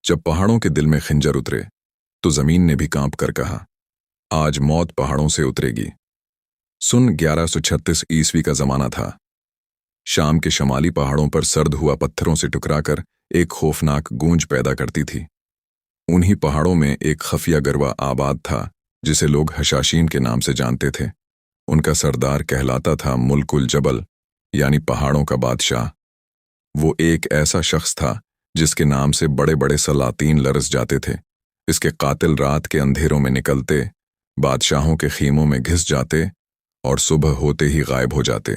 जब पहाड़ों के दिल में खंजर उतरे तो जमीन ने भी कांप कर कहा, आज मौत पहाड़ों से उतरेगी। सुन 1136 ईस्वी का जमाना था। शाम के शमाली पहाड़ों पर सर्द हुआ पत्थरों से टकराकर एक खौफनाक गूंज पैदा करती थी। उन्हीं पहाड़ों में एक खफिया गरवा आबाद था जिसे लोग हशाशीन के नाम से जानते थे। उनका सरदार कहलाता था मुल्कुल जबल, यानी पहाड़ों का बादशाह। वो एक ऐसा शख्स था जिसके नाम से बड़े बड़े सलातीन लरस जाते थे। इसके कातिल रात के अंधेरों में निकलते, बादशाहों के खीमों में घिस जाते और सुबह होते ही गायब हो जाते।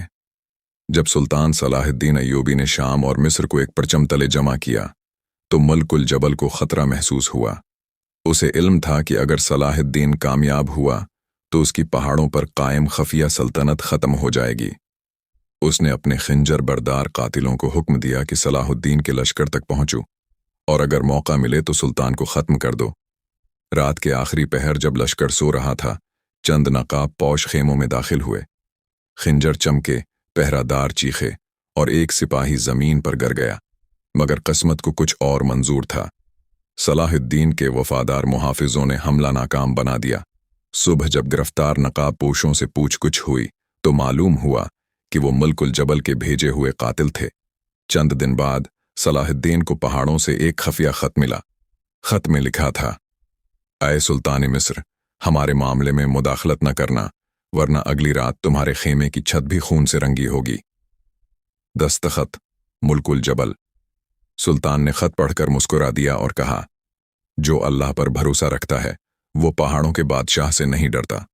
जब सुल्तान सलाहुद्दीन अय्यूबी ने शाम और मिस्र को एक परचम तले जमा किया तो मुल्कुल जबल को खतरा महसूस हुआ। उसे इल्म था कि अगर सलाहुद्दीन कामयाब हुआ तो उसकी पहाड़ों पर कायम खफिया सल्तनत खत्म हो जाएगी। उसने अपने खंजर बरदार कातिलों को हुक्म दिया कि सलाहुद्दीन के लश्कर तक पहुंचो और अगर मौका मिले तो सुल्तान को खत्म कर दो। रात के आखिरी पहर जब लश्कर सो रहा था, चंद नकाब पौश खेमों में दाखिल हुए। खंजर चमके, पहरादार चीखे और एक सिपाही जमीन पर गिर गया। मगर किस्मत को कुछ और मंजूर था। सलाहुद्दीन के वफादार मुहाफिजों ने हमला नाकाम बना दिया। सुबह जब गिरफ्तार नकाब पोशों से पूछकुछ हुई तो मालूम हुआ कि वो मुल्कुल जबल के भेजे हुए कातिल थे। चंद दिन बाद सलाहुद्दीन को पहाड़ों से एक खफिया खत मिला। खत में लिखा था, ऐ सुल्तान मिस्र, हमारे मामले में मुदाखलत न करना, वरना अगली रात तुम्हारे खेमे की छत भी खून से रंगी होगी। दस्तखत मुल्कुल जबल। सुल्तान ने खत पढ़कर मुस्कुरा दिया और कहा, जो अल्लाह पर भरोसा रखता है वो पहाड़ों के बादशाह से नहीं डरता।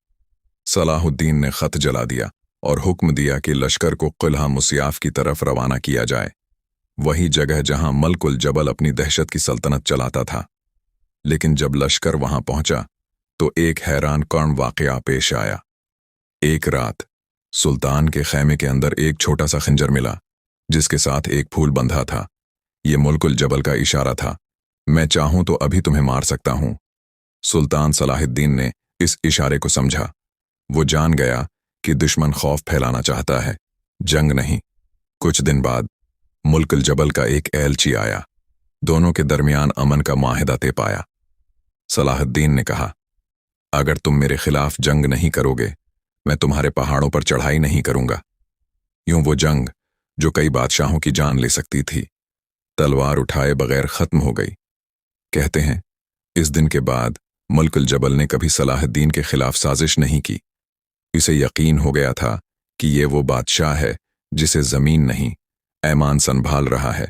सलाहुद्दीन ने खत जला दिया और हुक्म दिया कि लश्कर को किला मुस्याफ की तरफ रवाना किया जाए, वही जगह जहां मुल्कुल जबल अपनी दहशत की सल्तनत चलाता था। लेकिन जब लश्कर वहां पहुंचा तो एक हैरान कौन वाकया पेश आया। एक रात सुल्तान के खैमे के अंदर एक छोटा सा खंजर मिला जिसके साथ एक फूल बंधा था। ये मुल्कुल जबल का इशारा था, मैं चाहूं तो अभी तुम्हें मार सकता हूं। सुल्तान सलाहुद्दीन ने इस इशारे को समझा। वो जान गया कि दुश्मन खौफ फैलाना चाहता है, जंग नहीं। कुछ दिन बाद मुल्कुल जबल का एक एलची आया। दोनों के दरमियान अमन का माहिदा तय पाया। सलाहुद्दीन ने कहा, अगर तुम मेरे खिलाफ जंग नहीं करोगे मैं तुम्हारे पहाड़ों पर चढ़ाई नहीं करूंगा। यूं वो जंग जो कई बादशाहों की जान ले सकती थी, तलवार उठाए बगैर खत्म हो गई। कहते हैं इस दिन के बाद मुल्कुल जबल ने कभी सलाहुद्दीन के खिलाफ साजिश नहीं की। इसे यकीन हो गया था कि ये वो बादशाह है जिसे जमीन नहीं, ऐमान संभाल रहा है।